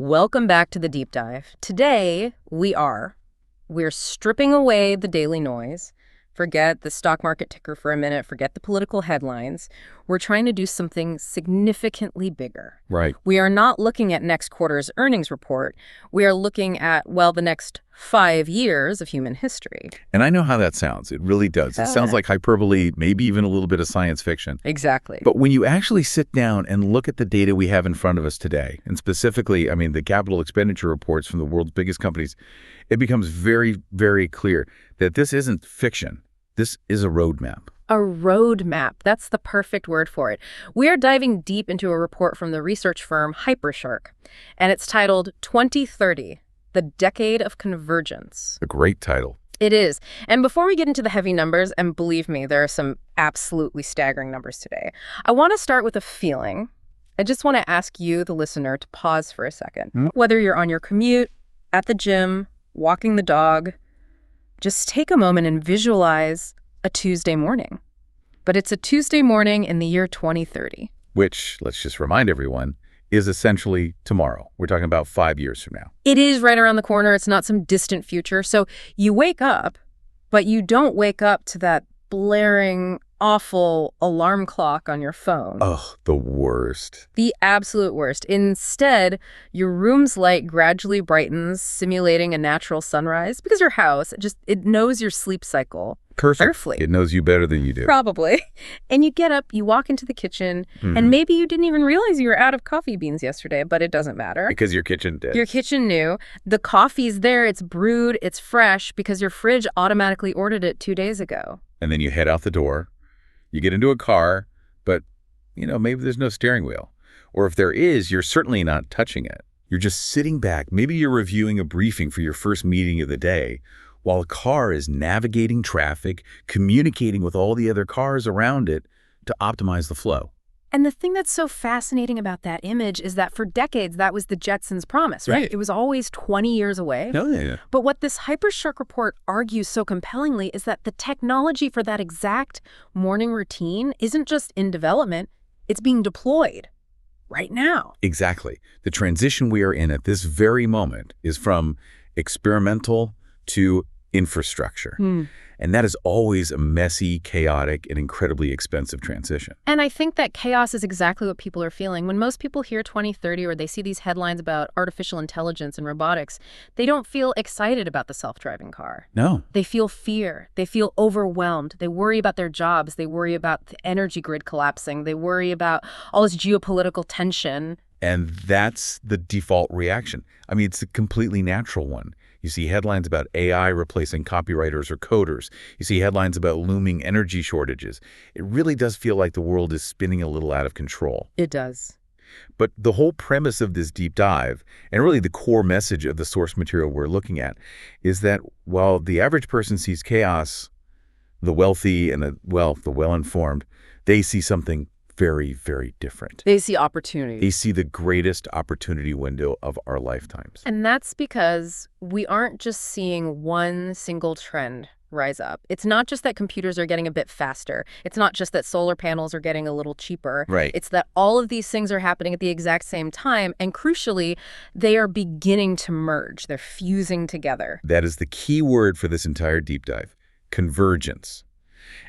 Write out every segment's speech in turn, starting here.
Welcome back to the deep dive. Today, we're stripping away the daily noise. Forget the stock market ticker for a minute, forget the political headlines. We're trying to do something significantly bigger. Right. We are not looking at next quarter's earnings report. We are looking at, well, the next 5 years of human history. And I know how that sounds. It really does. It sounds like hyperbole, maybe even a little bit of science fiction. Exactly. But when you actually sit down and look at the data we have in front of us today, and specifically, the capital expenditure reports from the world's biggest companies, it becomes very, very clear that this isn't fiction. This is a roadmap. A roadmap. That's the perfect word for it. We are diving deep into a report from the research firm Hypershark, and it's titled 2030, The Decade of Convergence. A great title. It is. And before we get into the heavy numbers, and believe me, there are some absolutely staggering numbers today, I want to start with a feeling. I just want to ask you, the listener, to pause for a second. Whether you're on your commute, at the gym, walking the dog, just take a moment and visualize a Tuesday morning. But it's a Tuesday morning in the year 2030. Which, let's just remind everyone, is essentially tomorrow. We're talking about 5 years from now. It is right around the corner. It's not some distant future. So you wake up, but you don't wake up to that blaring, awful alarm clock on your phone. Oh, the worst. The absolute worst. Instead, your room's light gradually brightens, simulating a natural sunrise, because your house, it knows your sleep cycle perfectly. It knows you better than you do. Probably. And you get up, you walk into the kitchen, and maybe you didn't even realize you were out of coffee beans yesterday, but it doesn't matter. Because your kitchen did. Your kitchen knew. The coffee's there, it's brewed, it's fresh, because your fridge automatically ordered it 2 days ago. And then you head out the door. You get into a car, but, maybe there's no steering wheel. Or if there is, you're certainly not touching it. You're just sitting back. Maybe you're reviewing a briefing for your first meeting of the day, while a car is navigating traffic, communicating with all the other cars around it to optimize the flow. And the thing that's so fascinating about that image is that for decades, that was the Jetsons' promise, right? It was always 20 years away. Yeah. But what this Hypershark report argues so compellingly is that the technology for that exact morning routine isn't just in development, it's being deployed right now. Exactly. The transition we are in at this very moment is from experimental to infrastructure. And that is always a messy, chaotic, and incredibly expensive transition. And I think that chaos is exactly what people are feeling. When most people hear 2030 or they see these headlines about artificial intelligence and robotics, they don't feel excited about the self-driving car. No. They feel fear. They feel overwhelmed. They worry about their jobs. They worry about the energy grid collapsing. They worry about all this geopolitical tension. And that's the default reaction. It's a completely natural one. You see headlines about AI replacing copywriters or coders. You see headlines about looming energy shortages. It really does feel like the world is spinning a little out of control. It does. But the whole premise of this deep dive, and really the core message of the source material we're looking at, is that while the average person sees chaos, the wealthy and the well-informed, they see something very, very different. They see opportunity. They see the greatest opportunity window of our lifetimes. And that's because we aren't just seeing one single trend rise up. It's not just that computers are getting a bit faster. It's not just that solar panels are getting a little cheaper. Right. It's that all of these things are happening at the exact same time. And crucially, they are beginning to merge. They're fusing together. That is the key word for this entire deep dive: convergence.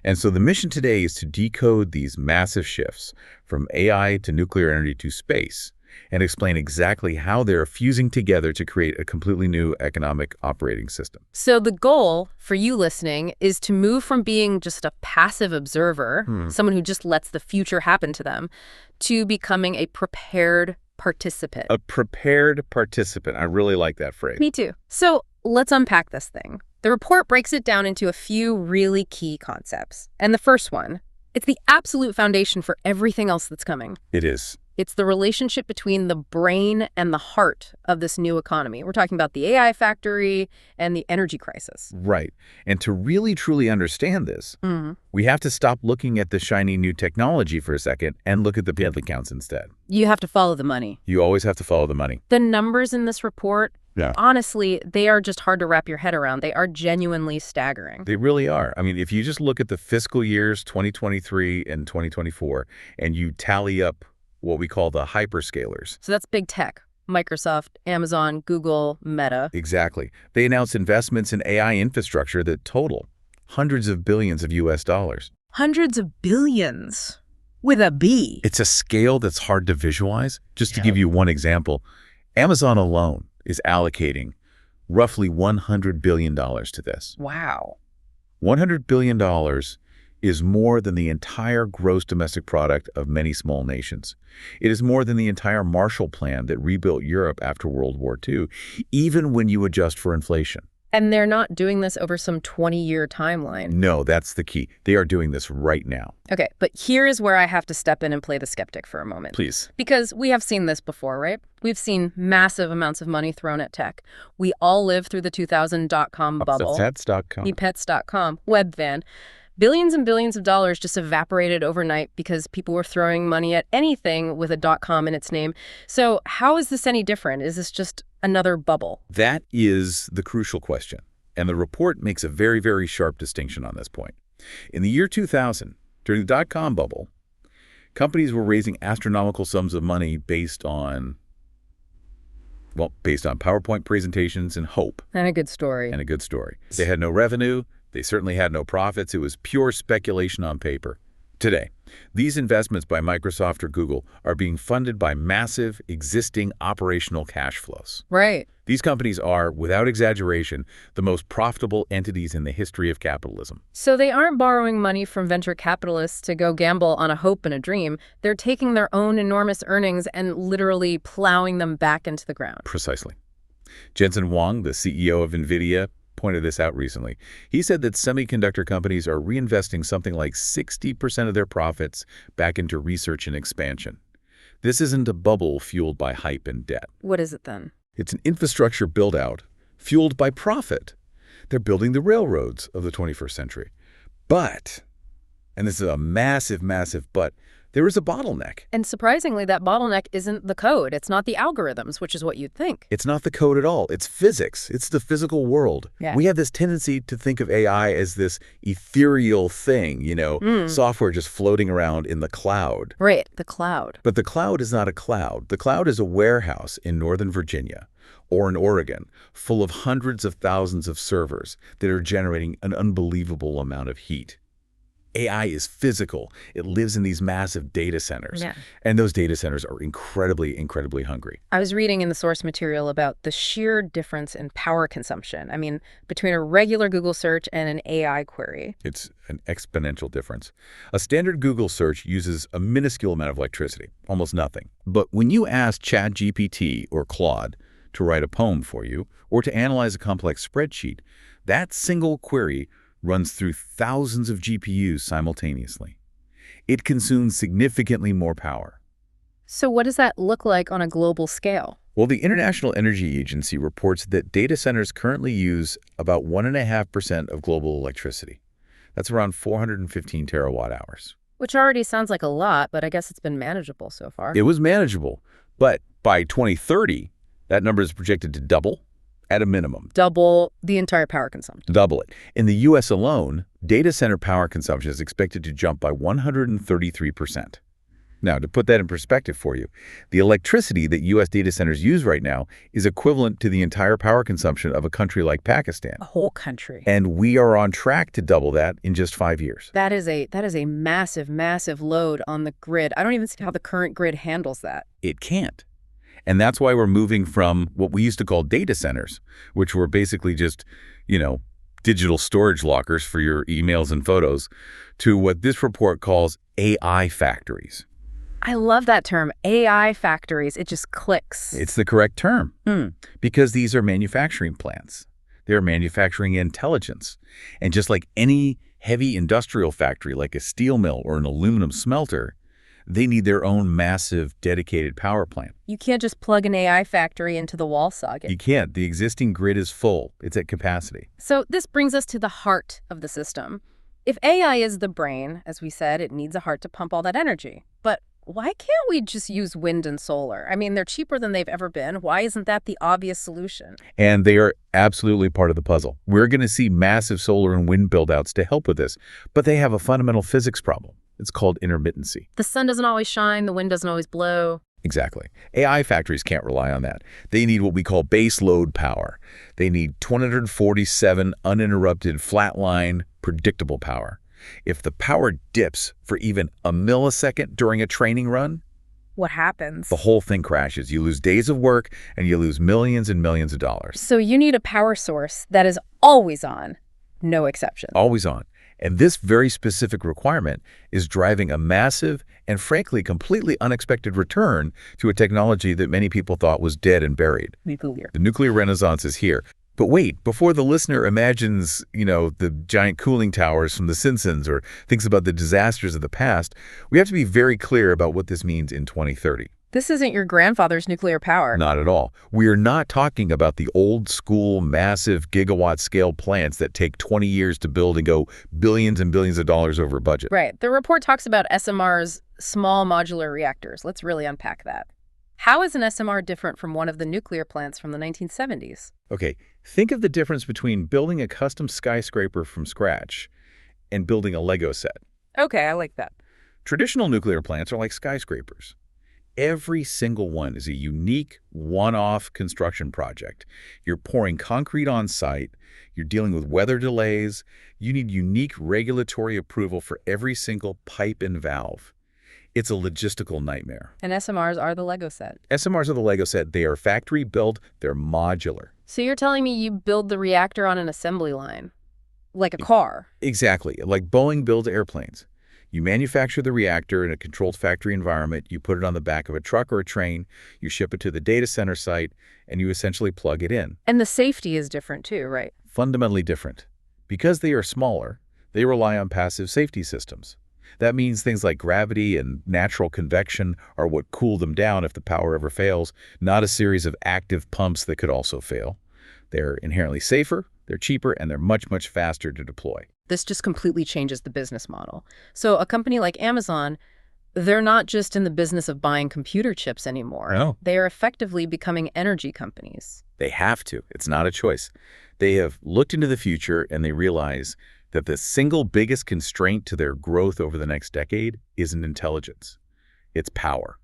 And so the mission today is to decode these massive shifts from AI to nuclear energy to space and explain exactly how they're fusing together to create a completely new economic operating system. So the goal for you listening is to move from being just a passive observer, someone who just lets the future happen to them, to becoming a prepared participant. A prepared participant. I really like that phrase. Me too. So let's unpack this thing. The report breaks it down into a few really key concepts. And the first one, it's the absolute foundation for everything else that's coming. It is. It's the relationship between the brain and the heart of this new economy. We're talking about the AI factory and the energy crisis. Right. And to really, truly understand this, we have to stop looking at the shiny new technology for a second and look at the head counts instead. You have to follow the money. You always have to follow the money. The numbers in this report, Yeah. honestly, they are just hard to wrap your head around. They are genuinely staggering. They really are. If you just look at the fiscal years 2023 and 2024, and you tally up what we call the hyperscalers. So that's big tech. Microsoft, Amazon, Google, Meta. Exactly. They announced investments in AI infrastructure that total hundreds of billions of US dollars. Hundreds of billions. With a B. It's a scale that's hard to visualize. Just to give you one example, Amazon alone is allocating roughly $100 billion to this. Wow. $100 billion is more than the entire gross domestic product of many small nations. It is more than the entire Marshall Plan that rebuilt Europe after World War II, even when you adjust for inflation. And they're not doing this over some 20-year timeline. No, that's the key. They are doing this right now. Okay, but here is where I have to step in and play the skeptic for a moment. Please. Because we have seen this before, right? We've seen massive amounts of money thrown at tech. We all lived through the 2000 dot-com bubble. Pets.com. Pets.com, Webvan. Billions and billions of dollars just evaporated overnight because people were throwing money at anything with a .com in its name. So how is this any different? Is this just another bubble? That is the crucial question. And the report makes a very, very sharp distinction on this point. In the year 2000, during the dot-com bubble, companies were raising astronomical sums of money based on PowerPoint presentations and hope. And a good story. They had no revenue. They certainly had no profits. It was pure speculation on paper. Today, these investments by Microsoft or Google are being funded by massive existing operational cash flows. Right. These companies are, without exaggeration, the most profitable entities in the history of capitalism. So they aren't borrowing money from venture capitalists to go gamble on a hope and a dream. They're taking their own enormous earnings and literally plowing them back into the ground. Precisely. Jensen Huang, the CEO of NVIDIA, pointed this out recently. He said that semiconductor companies are reinvesting something like 60% of their profits back into research and expansion. This isn't a bubble fueled by hype and debt. What is it then? It's an infrastructure build-out fueled by profit. They're building the railroads of the 21st century. But, and this is a massive, massive but, there is a bottleneck. And surprisingly, that bottleneck isn't the code. It's not the algorithms, which is what you'd think. It's not the code at all. It's physics. It's the physical world. Yeah. We have this tendency to think of AI as this ethereal thing, software just floating around in the cloud. Right, the cloud. But the cloud is not a cloud. The cloud is a warehouse in Northern Virginia or in Oregon full of hundreds of thousands of servers that are generating an unbelievable amount of heat. AI is physical. It lives in these massive data centers. Yeah. And those data centers are incredibly, incredibly hungry. I was reading in the source material about the sheer difference in power consumption. I mean, between a regular Google search and an AI query. It's an exponential difference. A standard Google search uses a minuscule amount of electricity, almost nothing. But when you ask ChatGPT or Claude to write a poem for you or to analyze a complex spreadsheet, that single query runs through thousands of GPUs simultaneously. It consumes significantly more power. So what does that look like on a global scale? Well, the International Energy Agency reports that data centers currently use about 1.5% of global electricity. That's around 415 terawatt hours. Which already sounds like a lot, but I guess it's been manageable so far. It was manageable, but by 2030, that number is projected to double. At a minimum. Double the entire power consumption. Double it. In the U.S. alone, data center power consumption is expected to jump by 133%. Now, to put that in perspective for you, the electricity that U.S. data centers use right now is equivalent to the entire power consumption of a country like Pakistan. A whole country. And we are on track to double that in just 5 years. That is a massive, massive load on the grid. I don't even see how the current grid handles that. It can't. And that's why we're moving from what we used to call data centers, which were basically just, digital storage lockers for your emails and photos, to what this report calls AI factories. I love that term, AI factories. It just clicks. It's the correct term because these are manufacturing plants. They're manufacturing intelligence. And just like any heavy industrial factory, like a steel mill or an aluminum smelter, they need their own massive, dedicated power plant. You can't just plug an AI factory into the wall socket. You can't. The existing grid is full. It's at capacity. So this brings us to the heart of the system. If AI is the brain, as we said, it needs a heart to pump all that energy. But why can't we just use wind and solar? I mean, they're cheaper than they've ever been. Why isn't that the obvious solution? And they are absolutely part of the puzzle. We're going to see massive solar and wind build-outs to help with this. But they have a fundamental physics problem. It's called intermittency. The sun doesn't always shine, the wind doesn't always blow. Exactly. AI factories can't rely on that. They need what we call base load power. They need 247 uninterrupted, flatline, predictable power. If the power dips for even a millisecond during a training run, What happens? the whole thing crashes. You lose days of work, and you lose millions and millions of dollars. So you need a power source that is always on, no exceptions. Always on. And this very specific requirement is driving a massive and, frankly, completely unexpected return to a technology that many people thought was dead and buried. Nuclear. The nuclear renaissance is here. But wait, before the listener imagines, the giant cooling towers from The Simpsons or thinks about the disasters of the past, we have to be very clear about what this means in 2030. This isn't your grandfather's nuclear power. Not at all. We are not talking about the old school, massive gigawatt-scale plants that take 20 years to build and go billions and billions of dollars over budget. Right. The report talks about SMR's small modular reactors. Let's really unpack that. How is an SMR different from one of the nuclear plants from the 1970s? Okay, think of the difference between building a custom skyscraper from scratch and building a Lego set. Okay, I like that. Traditional nuclear plants are like skyscrapers. Every single one is a unique, one-off construction project. You're pouring concrete on site. You're dealing with weather delays. You need unique regulatory approval for every single pipe and valve. It's a logistical nightmare. And SMRs are the Lego set. SMRs are the Lego set. They are factory built. They're modular. So you're telling me you build the reactor on an assembly line, like a car? Exactly. Like Boeing builds airplanes. You manufacture the reactor in a controlled factory environment, you put it on the back of a truck or a train, you ship it to the data center site, and you essentially plug it in. And the safety is different too, right? Fundamentally different. Because they are smaller, they rely on passive safety systems. That means things like gravity and natural convection are what cool them down if the power ever fails, not a series of active pumps that could also fail. They're inherently safer, they're cheaper, and they're much, much faster to deploy. This just completely changes the business model. So a company like Amazon, they're not just in the business of buying computer chips anymore. No. They are effectively becoming energy companies. They have to. It's not a choice. They have looked into the future and they realize that the single biggest constraint to their growth over the next decade isn't intelligence. It's power.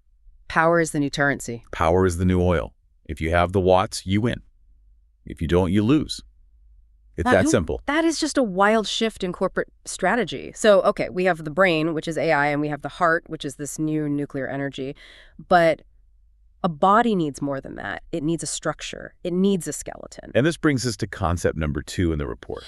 Power is the new currency. Power is the new oil. If you have the watts, you win. If you don't, you lose. It's that simple. That is just a wild shift in corporate strategy. So, okay, we have the brain, which is AI, and we have the heart, which is this new nuclear energy. But a body needs more than that. It needs a structure. It needs a skeleton. And this brings us to concept number 2 in the report,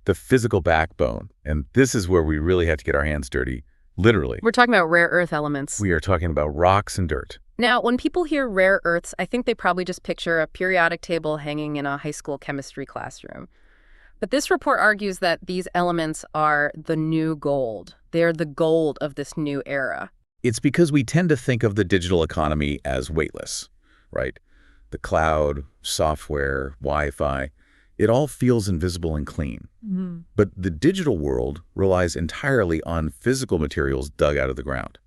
the physical backbone. And this is where we really have to get our hands dirty, literally. We're talking about rare earth elements. We are talking about rocks and dirt. Now, when people hear rare earths, I think they probably just picture a periodic table hanging in a high school chemistry classroom. But this report argues that these elements are the new gold. They're the gold of this new era. It's because we tend to think of the digital economy as weightless, right? The cloud, software, Wi-Fi, it all feels invisible and clean. Mm-hmm. But the digital world relies entirely on physical materials dug out of the ground.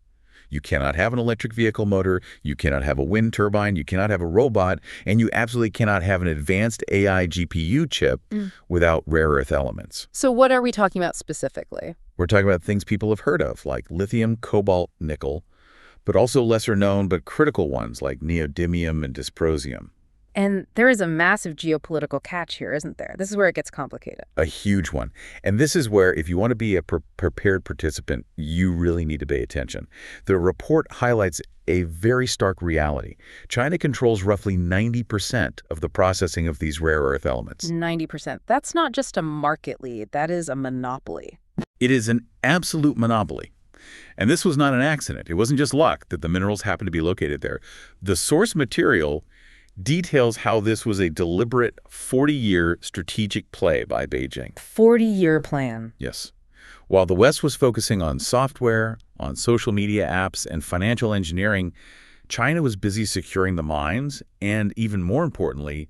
You cannot have an electric vehicle motor, you cannot have a wind turbine, you cannot have a robot, and you absolutely cannot have an advanced AI GPU chip without rare earth elements. So what are we talking about specifically? We're talking about things people have heard of, like lithium, cobalt, nickel, but also lesser known but critical ones like neodymium and dysprosium. And there is a massive geopolitical catch here, isn't there? This is where it gets complicated. A huge one. And this is where, if you want to be a prepared participant, you really need to pay attention. The report highlights a very stark reality. China controls roughly 90% of the processing of these rare earth elements. 90%. That's not just a market lead. That is a monopoly. It is an absolute monopoly. And this was not an accident. It wasn't just luck that the minerals happened to be located there. The source material details how this was a deliberate 40-year strategic play by Beijing. 40-year plan. Yes. While the West was focusing on software, on social media apps, and financial engineering, China was busy securing the mines and, even more importantly,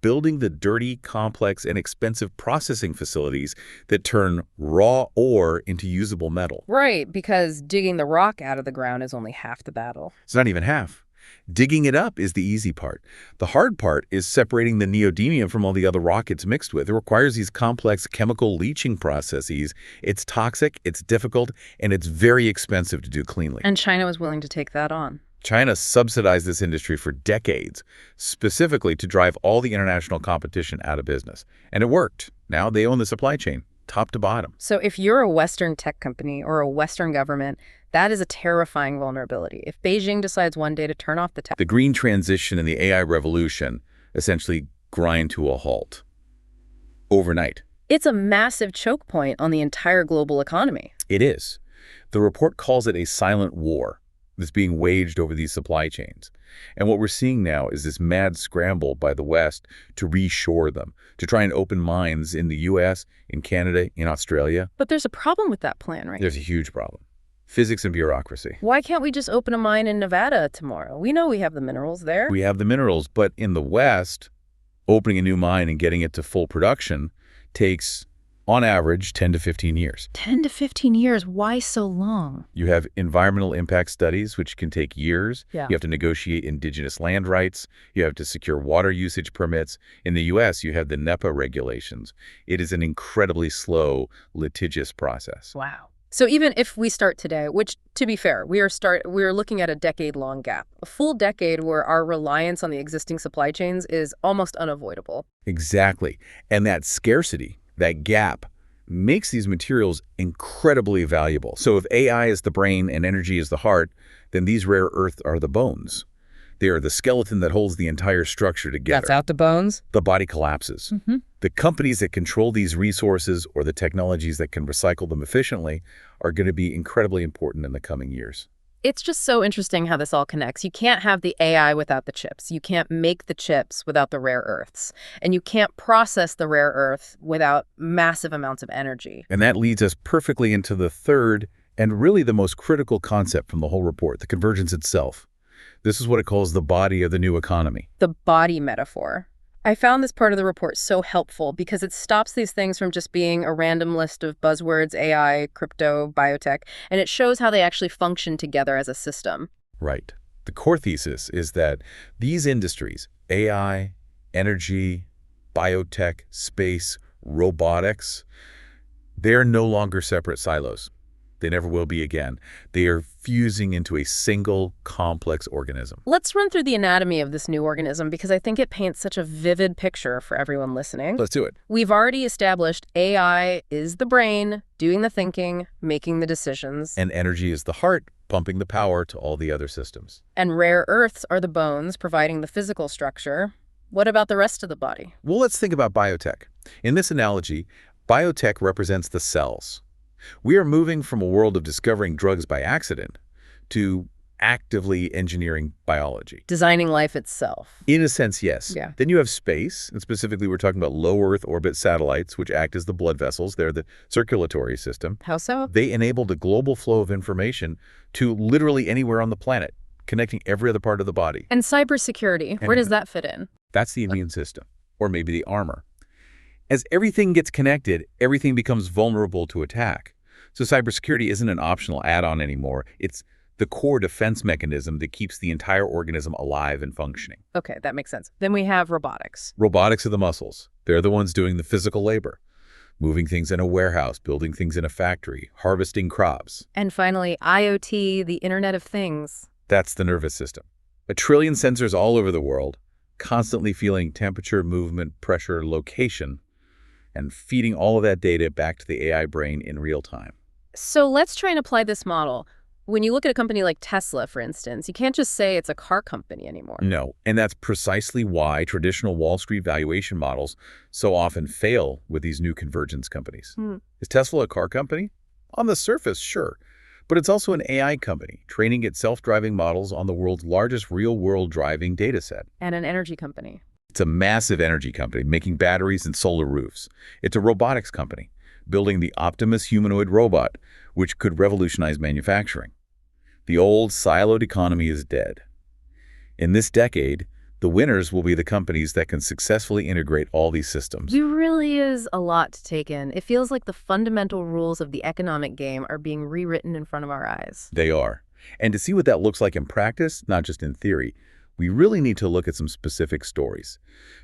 building the dirty, complex, and expensive processing facilities that turn raw ore into usable metal. Right, because digging the rock out of the ground is only half the battle. It's not even half. Digging it up is the easy part. The hard part is separating the neodymium from all the other rock it's mixed with. It requires these complex chemical leaching processes. It's toxic, it's difficult, and it's very expensive to do cleanly. And China was willing to take that on. China subsidized this industry for decades, specifically to drive all the international competition out of business. And it worked. Now they own the supply chain, top to bottom. So if you're a Western tech company or a Western government, that is a terrifying vulnerability. If Beijing decides one day to turn off the tech, The green transition and the AI revolution essentially grind to a halt overnight. it's a massive choke point on the entire global economy. It is. The report calls it a silent war that's being waged over these supply chains. And what we're seeing now is this mad scramble by the West to reshore them, to try and open mines in the U.S., in Canada, in Australia. But there's a problem with that plan, right? There's a huge problem. Physics and bureaucracy. Why can't we just open a mine in Nevada tomorrow? We know we have the minerals there. We have the minerals, but in the West, opening a new mine and getting it to full production takes, on average, 10 to 15 years. 10 to 15 years. Why so long? You have environmental impact studies, which can take years. Yeah. You have to negotiate indigenous land rights. You have to secure water usage permits. In the U.S., you have the NEPA regulations. It is an incredibly slow, litigious process. Wow. So even if we start today, which, to be fair, we are looking at a decade-long gap, a full decade where our reliance on the existing supply chains is almost unavoidable. Exactly. And that scarcity, that gap, makes these materials incredibly valuable. So if AI is the brain and energy is the heart, then these rare earths are the bones. They are the skeleton that holds the entire structure together. That's out the bones? The body collapses. The companies that control these resources or the technologies that can recycle them efficiently are going to be incredibly important in the coming years. It's just so interesting how this all connects. You can't have the AI without the chips. You can't make the chips without the rare earths. And you can't process the rare earth without massive amounts of energy. And that leads us perfectly into the third and really the most critical concept from the whole report, the convergence itself. This is what it calls the body of the new economy. The body metaphor. I found this part of the report so helpful because it stops these things from just being a random list of buzzwords, AI, crypto, biotech, and it shows how they actually function together as a system. Right. The core thesis is that these industries, AI, energy, biotech, space, robotics, they're no longer separate silos. They never will be again. They are fusing into a single, complex organism. Let's run through the anatomy of this new organism because I think it paints such a vivid picture for everyone listening. Let's do it. We've already established AI is the brain, doing the thinking, making the decisions. And energy is the heart, pumping the power to all the other systems. And rare earths are the bones, providing the physical structure. What about the rest of the body? Well, let's think about biotech. In this analogy, biotech represents the cells. We are moving from a world of discovering drugs by accident to actively engineering biology. Designing life itself. In a sense, yes. Yeah. Then you have space, and specifically we're talking about low Earth orbit satellites, which act as the blood vessels. They're the circulatory system. How so? They enable the global flow of information to literally anywhere on the planet, connecting every other part of the body. And cybersecurity, where does that fit in? That's the immune system, or maybe the armor. As everything gets connected, everything becomes vulnerable to attack. So cybersecurity isn't an optional add-on anymore. It's the core defense mechanism that keeps the entire organism alive and functioning. Okay, that makes sense. Then we have robotics. Robotics are the muscles. They're the ones doing the physical labor, moving things in a warehouse, building things in a factory, harvesting crops. And finally, IoT, the Internet of Things. That's the nervous system. 1 trillion sensors all over the world, constantly feeling temperature, movement, pressure, location, and feeding all of that data back to the AI brain in real time. So let's try and apply this model. When you look at a company like Tesla, for instance, you can't just say it's a car company anymore. No, and that's precisely why traditional Wall Street valuation models so often fail with these new convergence companies. Is Tesla a car company? On the surface, sure. But it's also an AI company, training its self-driving models on the world's largest real-world driving data set. And an energy company. It's a massive energy company making batteries and solar roofs. It's a robotics company building the Optimus humanoid robot, which could revolutionize manufacturing. The old siloed economy is dead. In this decade, the winners will be the companies that can successfully integrate all these systems. It really is a lot to take in. It feels like the fundamental rules of the economic game are being rewritten in front of our eyes. They are. And to see what that looks like in practice, not just in theory, we really need to look at some specific stories.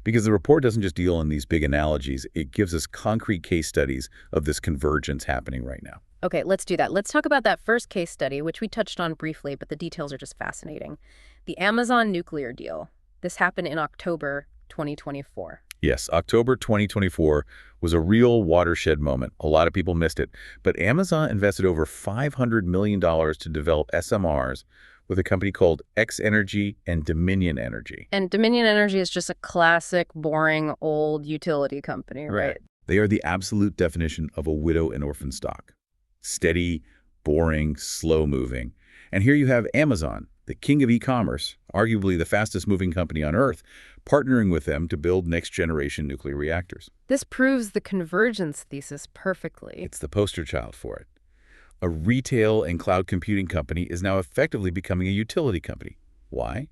Because the report doesn't just deal in these big analogies, it gives us concrete case studies of this convergence happening right now. Okay, let's do that. Let's talk about that first case study, which we touched on briefly, but the details are just fascinating. The Amazon nuclear deal. This happened in October 2024. Yes, October 2024 was a real watershed moment. A lot of people missed it. But Amazon invested over $500 million to develop SMRs with a company called X Energy and Dominion Energy. And Dominion Energy is just a classic, boring, old utility company, right? They are the absolute definition of a widow and orphan stock. Steady, boring, slow-moving. And here you have Amazon, the king of e-commerce, arguably the fastest-moving company on Earth, partnering with them to build next-generation nuclear reactors. This proves the convergence thesis perfectly. It's the poster child for it. A retail and cloud computing company is now effectively becoming a utility company. Why?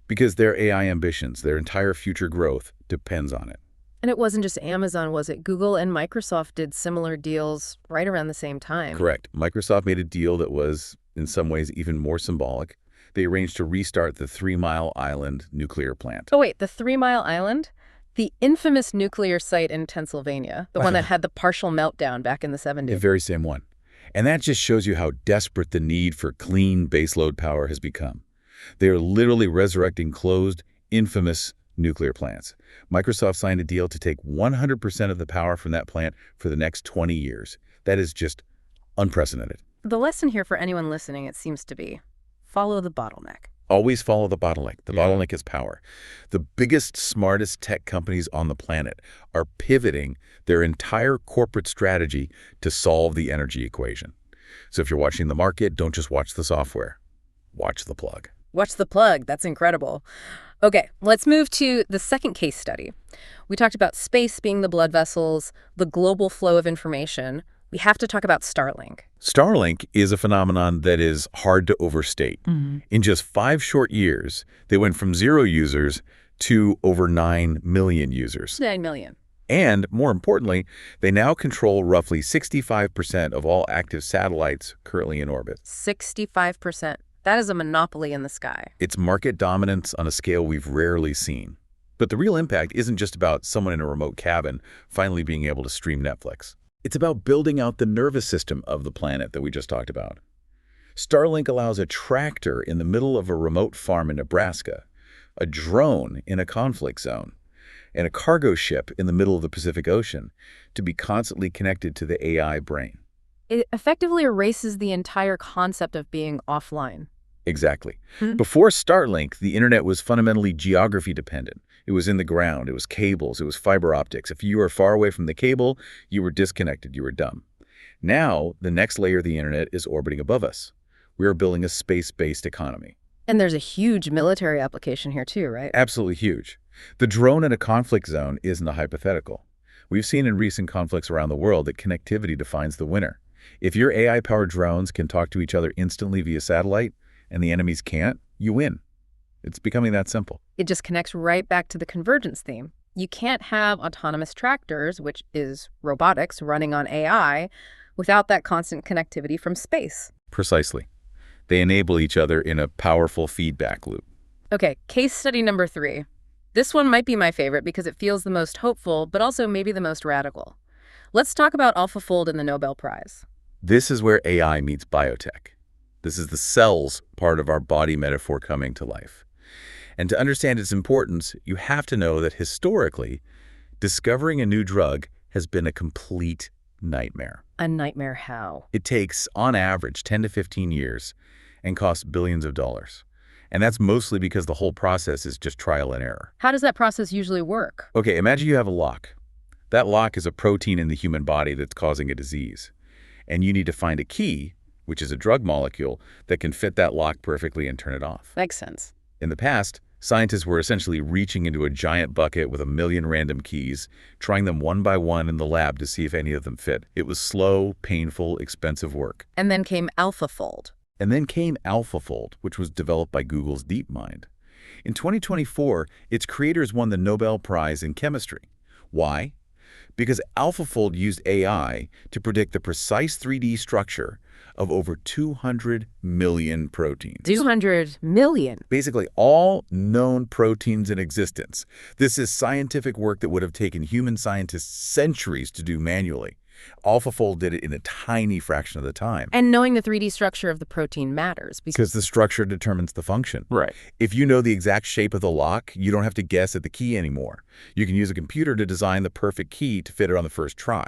Because their AI ambitions, their entire future growth, depends on it. And it wasn't just Amazon, was it? Google and Microsoft did similar deals right around the same time. Correct. Microsoft made a deal that was, in some ways, even more symbolic. They arranged to restart the 3 Mile Island nuclear plant. Oh, wait, the 3 Mile Island? The infamous nuclear site in Pennsylvania, the one that had the partial meltdown back in the 70s. The very same one. And that just shows you how desperate the need for clean baseload power has become. They are literally resurrecting closed, infamous nuclear plants. Microsoft signed a deal to take 100% of the power from that plant for the next 20 years. That is just unprecedented. The lesson here for anyone listening, it seems to be, follow the bottleneck. Always follow the bottleneck. The bottleneck is power. The biggest, smartest tech companies on the planet are pivoting their entire corporate strategy to solve the energy equation. So if you're watching the market, don't just watch the software. Watch the plug. Watch the plug. That's incredible. Okay, let's move to the second case study. We talked about space being the blood vessels, the global flow of information. We have to talk about Starlink. Starlink is a phenomenon that is hard to overstate. In just 5 short years, they went from 0 users to over 9 million users. 9 million. And more importantly, they now control roughly 65% of all active satellites currently in orbit. 65%. That is a monopoly in the sky. It's market dominance on a scale we've rarely seen. But the real impact isn't just about someone in a remote cabin finally being able to stream Netflix. It's about building out the nervous system of the planet that we just talked about. Starlink allows a tractor in the middle of a remote farm in Nebraska, a drone in a conflict zone, and a cargo ship in the middle of the Pacific Ocean to be constantly connected to the AI brain. It effectively erases the entire concept of being offline. Exactly. Before Starlink, the internet was fundamentally geography dependent. It was in the ground, it was cables, it was fiber optics. If you were far away from the cable, you were disconnected, you were dumb. Now, the next layer of the internet is orbiting above us. We are building a space-based economy. And there's a huge military application here too, right? Absolutely huge. The drone in a conflict zone isn't a hypothetical. We've seen in recent conflicts around the world that connectivity defines the winner. If your AI-powered drones can talk to each other instantly via satellite, and the enemies can't, you win. It's becoming that simple. It just connects right back to the convergence theme. You can't have autonomous tractors, which is robotics running on AI, without that constant connectivity from space. Precisely. They enable each other in a powerful feedback loop. Okay, case study number 3. This one might be my favorite because it feels the most hopeful, but also maybe the most radical. Let's talk about AlphaFold and the Nobel Prize. This is where AI meets biotech. This is the cells part of our body metaphor coming to life. And to understand its importance, you have to know that historically, discovering a new drug has been a complete nightmare. A nightmare how? It takes, on average, 10 to 15 years and costs billions of dollars. And that's mostly because the whole process is just trial and error. How does that process usually work? Okay, imagine you have a lock. That lock is a protein in the human body that's causing a disease. And you need to find a key, which is a drug molecule, that can fit that lock perfectly and turn it off. Makes sense. In the past, scientists were essentially reaching into a giant bucket with 1 million random keys, trying them one by one in the lab to see if any of them fit. It was slow, painful, expensive work. And then came AlphaFold. Which was developed by Google's DeepMind. In 2024, its creators won the Nobel Prize in Chemistry. Why? Because AlphaFold used AI to predict the precise 3D structure of over 200 million proteins. 200 million? Basically, all known proteins in existence. This is scientific work that would have taken human scientists centuries to do manually. AlphaFold did it in a tiny fraction of the time. And knowing the 3D structure of the protein matters. Because the structure determines the function. Right. If you know the exact shape of the lock, you don't have to guess at the key anymore. You can use a computer to design the perfect key to fit it on the first try.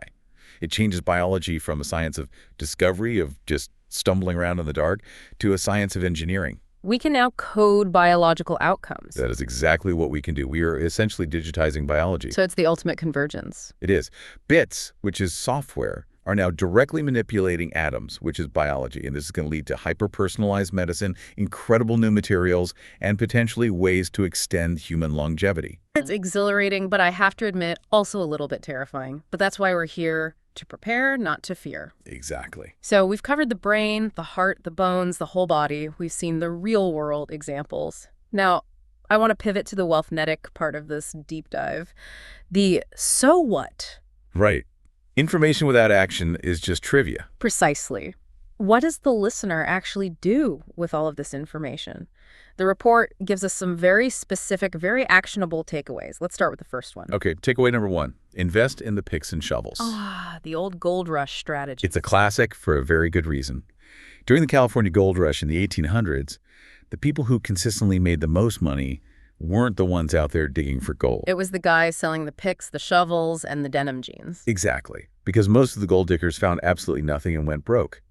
It changes biology from a science of discovery, of just stumbling around in the dark, to a science of engineering. We can now code biological outcomes. That is exactly what we can do. We are essentially digitizing biology. So it's the ultimate convergence. It is. Bits, which is software, are now directly manipulating atoms, which is biology. And this is going to lead to hyper-personalized medicine, incredible new materials, and potentially ways to extend human longevity. It's exhilarating, but I have to admit, also a little bit terrifying. But that's why we're here, to prepare, not to fear. Exactly. So we've covered the brain, the heart, the bones, the whole body. We've seen the real-world examples. Now, I want to pivot to the Wealthnetic part of this deep dive. The so what? Right. Information without action is just trivia. Precisely. What does the listener actually do with all of this information? The report gives us some very specific, very actionable takeaways. Let's start with the first one. Okay, takeaway number 1. Invest in the picks and shovels. Ah, the old gold rush strategy. It's a classic for a very good reason. During the California gold rush in the 1800s, the people who consistently made the most money weren't the ones out there digging for gold. It was the guys selling the picks, the shovels, and the denim jeans. Exactly, because most of the gold diggers found absolutely nothing and went broke.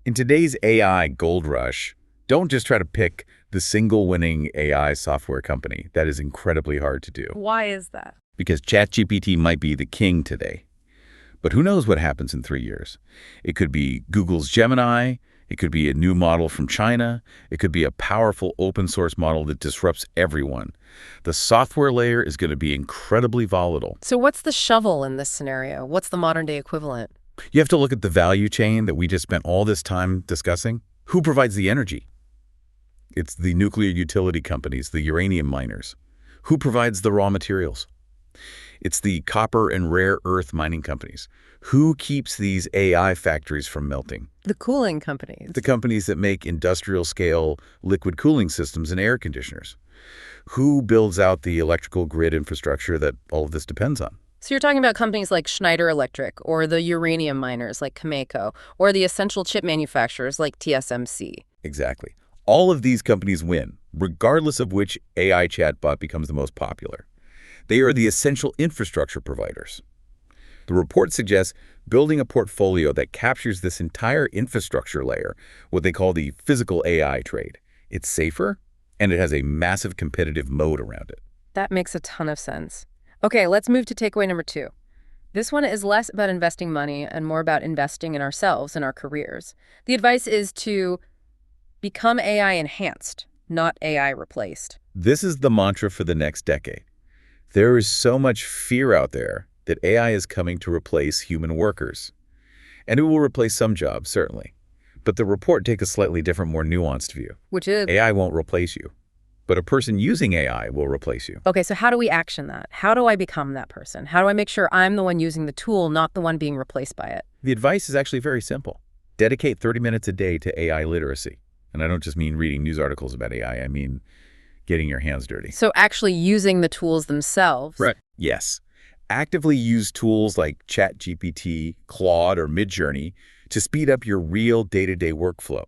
In today's AI gold rush, don't just try to pick the single winning AI software company. That is incredibly hard to do. Why is that? Because ChatGPT might be the king today. But who knows what happens in 3 years? It could be Google's Gemini. It could be a new model from China. It could be a powerful open source model that disrupts everyone. The software layer is going to be incredibly volatile. So what's the shovel in this scenario? What's the modern day equivalent? You have to look at the value chain that we just spent all this time discussing. Who provides the energy? It's the nuclear utility companies, the uranium miners. Who provides the raw materials? It's the copper and rare earth mining companies. Who keeps these AI factories from melting? The cooling companies. The companies that make industrial-scale liquid cooling systems and air conditioners. Who builds out the electrical grid infrastructure that all of this depends on? So you're talking about companies like Schneider Electric, or the uranium miners like Cameco, or the essential chip manufacturers like TSMC. Exactly. All of these companies win, regardless of which AI chatbot becomes the most popular. They are the essential infrastructure providers. The report suggests building a portfolio that captures this entire infrastructure layer, what they call the physical AI trade. It's safer, and it has a massive competitive moat around it. That makes a ton of sense. Okay, let's move to takeaway number 2. This one is less about investing money and more about investing in ourselves and our careers. The advice is to become AI enhanced, not AI replaced. This is the mantra for the next decade. There is so much fear out there that AI is coming to replace human workers. And it will replace some jobs, certainly. But the report takes a slightly different, more nuanced view. Which is? AI won't replace you, but a person using AI will replace you. Okay, so how do we action that? How do I become that person? How do I make sure I'm the one using the tool, not the one being replaced by it? The advice is actually very simple. Dedicate 30 minutes a day to AI literacy. And I don't just mean reading news articles about AI, I mean getting your hands dirty. So actually using the tools themselves. Right. Yes. Actively use tools like ChatGPT, Claude, or Midjourney to speed up your real day-to-day workflow.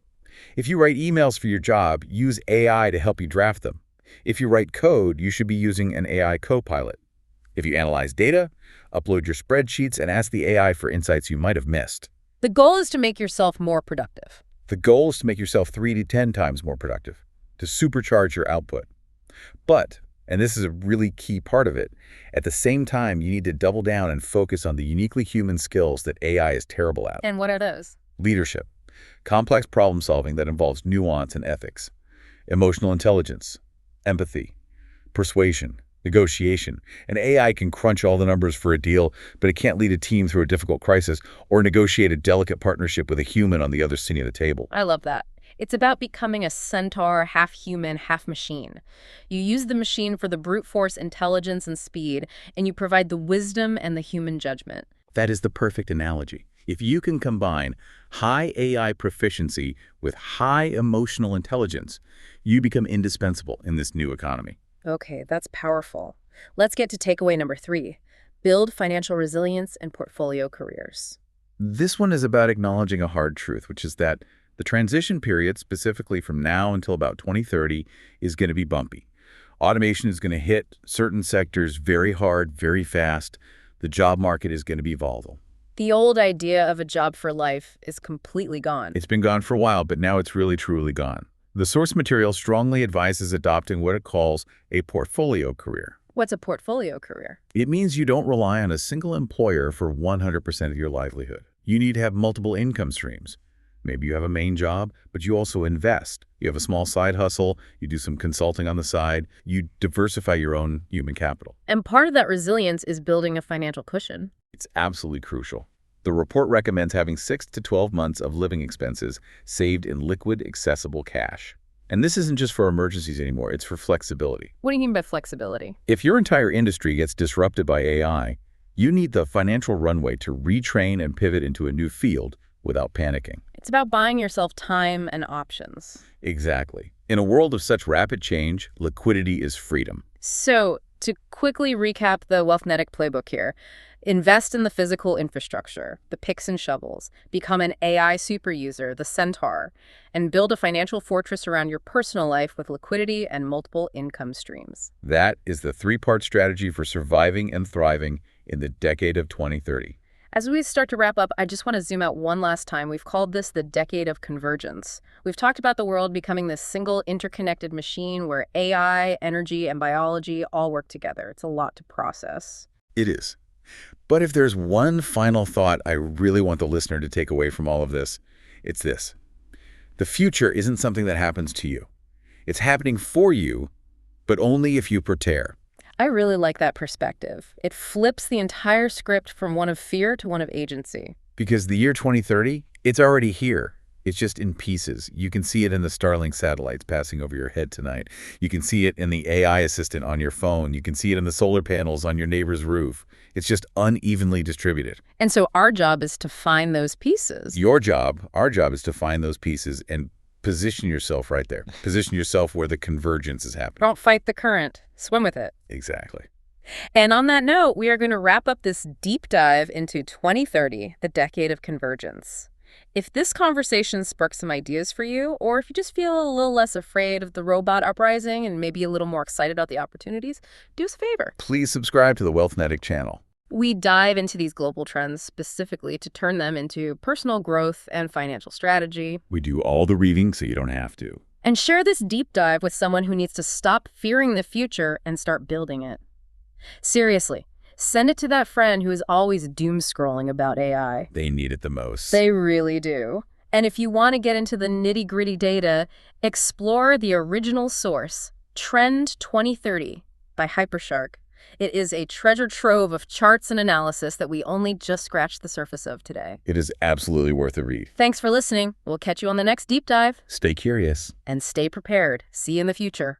If you write emails for your job, use AI to help you draft them. If you write code, you should be using an AI co-pilot. If you analyze data, upload your spreadsheets and ask the AI for insights you might have missed. The goal is to make yourself more productive. The goal is to make yourself 3 to 10 times more productive, to supercharge your output. But, and this is a really key part of it, at the same time, you need to double down and focus on the uniquely human skills that AI is terrible at. And what are those? Leadership, complex problem solving that involves nuance and ethics, emotional intelligence, empathy, persuasion, negotiation. An AI can crunch all the numbers for a deal, but it can't lead a team through a difficult crisis or negotiate a delicate partnership with a human on the other side of the table. I love that. It's about becoming a centaur, half human, half machine. You use the machine for the brute force intelligence and speed, and you provide the wisdom and the human judgment. That is the perfect analogy. If you can combine high AI proficiency with high emotional intelligence, you become indispensable in this new economy. Okay, that's powerful. Let's get to takeaway number 3. build financial resilience and portfolio careers. This one is about acknowledging a hard truth, which is that the transition period, specifically from now until about 2030, is going to be bumpy. Automation is going to hit certain sectors very hard, very fast. The job market is going to be volatile. The old idea of a job for life is completely gone. It's been gone for a while, but now it's really, truly gone. The source material strongly advises adopting what it calls a portfolio career. What's a portfolio career? It means you don't rely on a single employer for 100% of your livelihood. You need to have multiple income streams. Maybe you have a main job, but you also invest. You have a small side hustle, you do some consulting on the side, you diversify your own human capital. And part of that resilience is building a financial cushion. It's absolutely crucial. The report recommends having 6 to 12 months of living expenses saved in liquid, accessible cash. And this isn't just for emergencies anymore, it's for flexibility. What do you mean by flexibility? If your entire industry gets disrupted by AI, you need the financial runway to retrain and pivot into a new field without panicking. It's about buying yourself time and options. Exactly. In a world of such rapid change, liquidity is freedom. So, to quickly recap the Wealthnetic playbook here, invest in the physical infrastructure, the picks and shovels, become an AI super user, the centaur, and build a financial fortress around your personal life with liquidity and multiple income streams. That is the three-part strategy for surviving and thriving in the decade of 2030. As we start to wrap up, I just want to zoom out one last time. We've called this the Decade of Convergence. We've talked about the world becoming this single interconnected machine where AI, energy, and biology all work together. It's a lot to process. It is. But if there's one final thought I really want the listener to take away from all of this, it's this. The future isn't something that happens to you. It's happening for you, but only if you prepare. I really like that perspective. It flips the entire script from one of fear to one of agency. Because the year 2030, it's already here. It's just in pieces. You can see it in the Starlink satellites passing over your head tonight. You can see it in the AI assistant on your phone. You can see it in the solar panels on your neighbor's roof. It's just unevenly distributed. And so our job is to find those pieces. Our job is to find those pieces and position yourself right there. Position yourself where the convergence is happening. Don't fight the current. Swim with it. Exactly. And on that note, we are going to wrap up this deep dive into 2030, the Decade of Convergence. If this conversation sparks some ideas for you, or if you just feel a little less afraid of the robot uprising and maybe a little more excited about the opportunities, do us a favor. Please subscribe to the Wealthnetic channel. We dive into these global trends specifically to turn them into personal growth and financial strategy. We do all the reading so you don't have to. And share this deep dive with someone who needs to stop fearing the future and start building it. Seriously, send it to that friend who is always doom scrolling about AI. They need it the most. They really do. And if you want to get into the nitty-gritty data, explore the original source, Trend 2030 by Hypershark. It is a treasure trove of charts and analysis that we only just scratched the surface of today. It is absolutely worth a read. Thanks for listening. We'll catch you on the next deep dive. Stay curious. And stay prepared. See you in the future.